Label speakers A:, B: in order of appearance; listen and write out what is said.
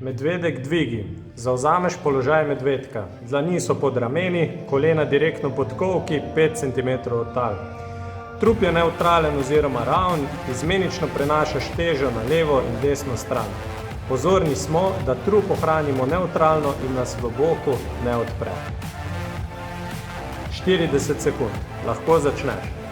A: Medvedek dvigi. Zavzameš položaj medvedka. Dlani so pod rameni, kolena direktno pod kolki, 5 cm od tal. Trup je nevtralen oziroma ravn, izmenično prenašaš težo na levo in desno stran. Pozorni smo, da trup ohranimo nevtralno in nas v boku ne odpre. 40 sekund. Lahko začneš.